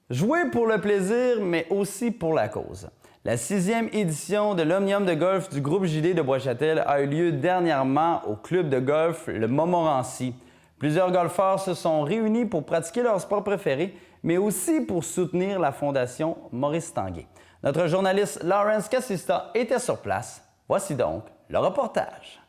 Jouer pour le plaisir, mais aussi pour la cause. La 6e édition de l'Omnium de golf du groupe JD de Bois-Châtel a eu lieu dernièrement au club de golf Le Montmorency. Plusieurs golfeurs se sont réunis pour pratiquer leur sport préféré, mais aussi pour soutenir la Fondation Maurice Tanguay. Notre journaliste Lawrence Cassista était sur place. Voici donc le reportage.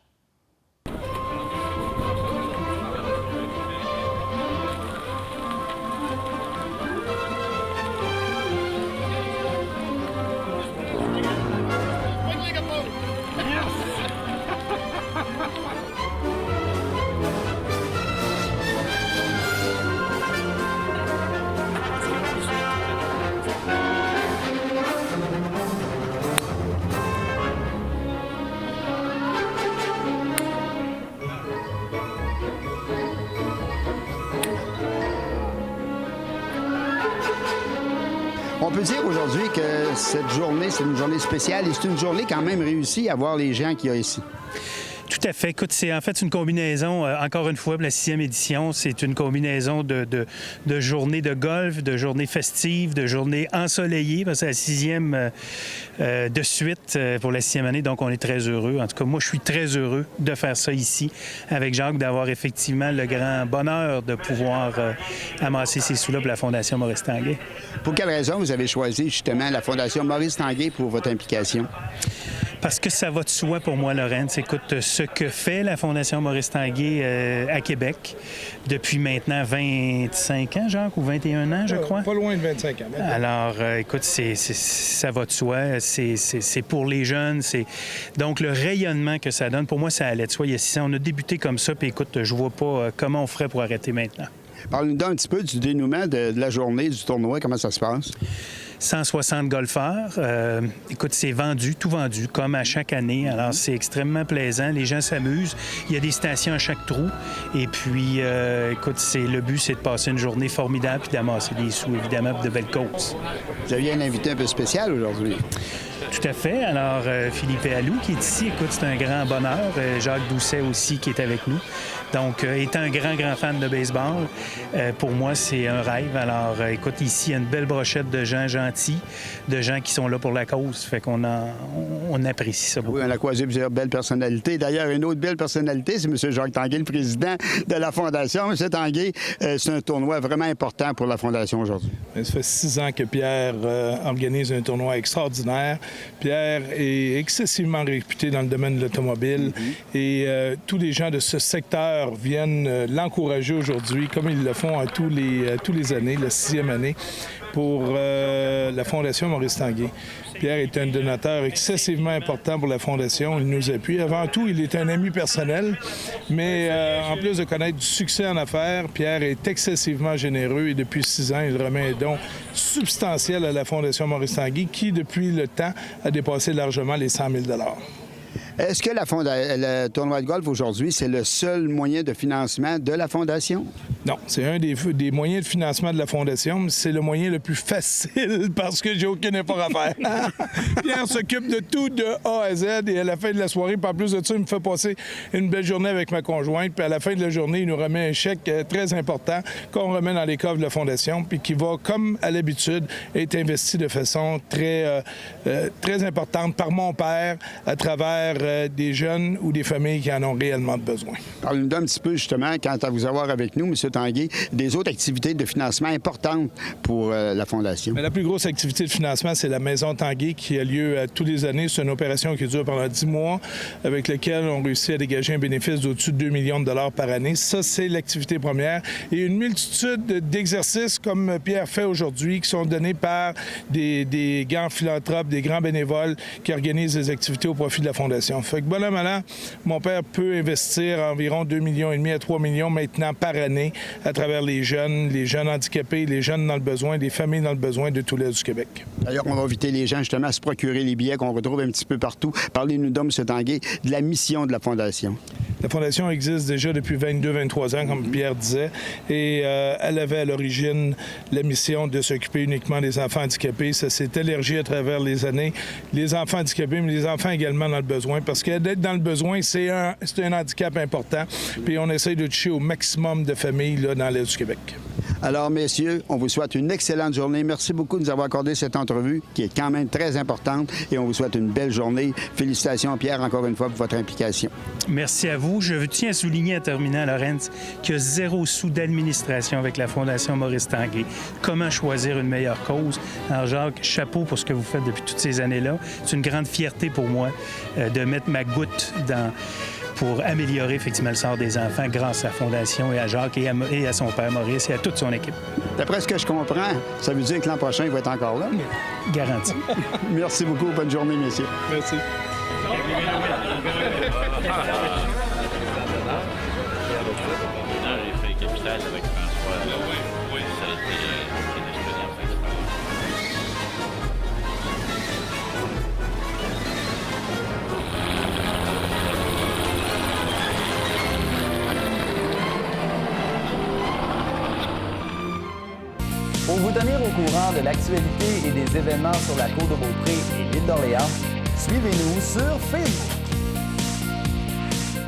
On peut dire aujourd'hui que cette journée, c'est une journée spéciale et c'est une journée quand même réussie à voir les gens qu'il y a ici. Tout à fait. Écoute, c'est en fait une combinaison, encore une fois, pour la 6e édition, c'est une combinaison de journées de golf, de journées festives, de journées ensoleillées, parce que c'est la 6e de suite pour la 6e année, donc on est très heureux. En tout cas, moi, je suis très heureux de faire ça ici avec Jacques, d'avoir effectivement le grand bonheur de pouvoir amasser ces sous-là pour la Fondation Maurice Tanguay. Pour quelle raison vous avez choisi justement la Fondation Maurice Tanguay pour votre implication? Parce que ça va de soi pour moi, Laurence. Écoute, ce que fait la Fondation Maurice Tanguay à Québec depuis maintenant 25 ans, Jacques, ou 21 ans, je crois. Pas loin de 25 ans. Alors, écoute, ça va de soi. C'est pour les jeunes. Donc, le rayonnement que ça donne, pour moi, ça allait de soi. Il y a 6 ans, on a débuté comme ça, puis écoute, je vois pas comment on ferait pour arrêter maintenant. Parle-nous un petit peu du dénouement de la journée, du tournoi, comment ça se passe? 160 golfeurs. Écoute, c'est vendu, tout vendu, comme à chaque année. Alors, c'est extrêmement plaisant. Les gens s'amusent. Il y a des stations à chaque trou. Et puis, écoute, le but, c'est de passer une journée formidable puis d'amasser des sous, évidemment, pour de belles causes. Vous aviez un invité un peu spécial aujourd'hui. Tout à fait. Alors, Philippe Allou qui est ici, écoute, c'est un grand bonheur. Jacques Doucet aussi qui est avec nous. Donc, étant un grand fan de baseball, pour moi, c'est un rêve. Alors, écoute, ici, il y a une belle brochette de gens gentils, de gens qui sont là pour la cause. Fait qu'on on apprécie ça beaucoup. Oui, on a croisé plusieurs belles personnalités. D'ailleurs, une autre belle personnalité, c'est M. Jacques Tanguay, le président de la Fondation. M. Tanguay, c'est un tournoi vraiment important pour la Fondation aujourd'hui. Ça fait 6 ans que Pierre organise un tournoi extraordinaire. Pierre est excessivement réputé dans le domaine de l'automobile et tous les gens de ce secteur viennent l'encourager aujourd'hui, comme ils le font à tous les années, la 6e année, pour la Fondation Maurice Tanguay. Pierre est un donateur excessivement important pour la Fondation. Il nous appuie. Avant tout, il est un ami personnel, mais en plus de connaître du succès en affaires, Pierre est excessivement généreux et depuis 6 ans, il remet un don substantiel à la Fondation Maurice Tanguay qui, depuis le temps, a dépassé largement les 100 000 $. Est-ce que le tournoi de golf aujourd'hui, c'est le seul moyen de financement de la Fondation? Non, c'est un des moyens de financement de la Fondation, mais c'est le moyen le plus facile parce que j'ai aucun effort à faire. Pierre s'occupe de tout de A à Z et à la fin de la soirée, puis en plus de ça, il me fait passer une belle journée avec ma conjointe, puis à la fin de la journée, il nous remet un chèque très important qu'on remet dans les coffres de la Fondation, puis qui va, comme à l'habitude, être investi de façon très importante par mon père à travers des jeunes ou des familles qui en ont réellement besoin. Parlez-nous un petit peu, justement, quant à vous avoir avec nous, M. Tanguay, des autres activités de financement importantes pour la Fondation. Mais la plus grosse activité de financement, c'est la Maison Tanguay qui a lieu tous les années. C'est une opération qui dure pendant 10 mois, avec laquelle on réussit à dégager un bénéfice d'au-dessus de 2 millions de $ par année. Ça, c'est l'activité première. Et une multitude d'exercices, comme Pierre fait aujourd'hui, qui sont donnés par des grands philanthropes, des grands bénévoles qui organisent des activités au profit de la Fondation. Fait que bon an, mal an, mon père peut investir environ 2,5 millions à 3 millions maintenant par année à travers les jeunes handicapés, les jeunes dans le besoin, les familles dans le besoin de tout l'Est du Québec. D'ailleurs, on va inviter les gens justement à se procurer les billets qu'on retrouve un petit peu partout. Parlez-nous donc, M. Tanguay, de la mission de la Fondation. La Fondation existe déjà depuis 22-23 ans, comme Pierre disait, et elle avait à l'origine la mission de s'occuper uniquement des enfants handicapés. Ça s'est élargi à travers les années. Les enfants handicapés, mais les enfants également dans le besoin, parce que d'être dans le besoin, c'est un handicap important. Puis on essaie de toucher au maximum de familles là, dans l'Est du Québec. Alors, messieurs, on vous souhaite une excellente journée. Merci beaucoup de nous avoir accordé cette entrevue qui est quand même très importante et on vous souhaite une belle journée. Félicitations, Pierre, encore une fois, pour votre implication. Merci à vous. Je tiens à souligner en terminant, Laurence, qu'il y a 0 sous d'administration avec la Fondation Maurice Tanguay. Comment choisir une meilleure cause? Alors, Jacques, chapeau pour ce que vous faites depuis toutes ces années-là. C'est une grande fierté pour moi de mettre ma goutte pour améliorer effectivement le sort des enfants grâce à la Fondation et à Jacques et à son père Maurice et à toute son équipe. D'après ce que je comprends, ça veut dire que l'an prochain, il va être encore là. Garanti. Merci beaucoup. Bonne journée, messieurs. Merci. Pour vous tenir au courant de l'actualité et des événements sur la Côte-de-Beaupré et l'île d'Orléans, suivez-nous sur Facebook.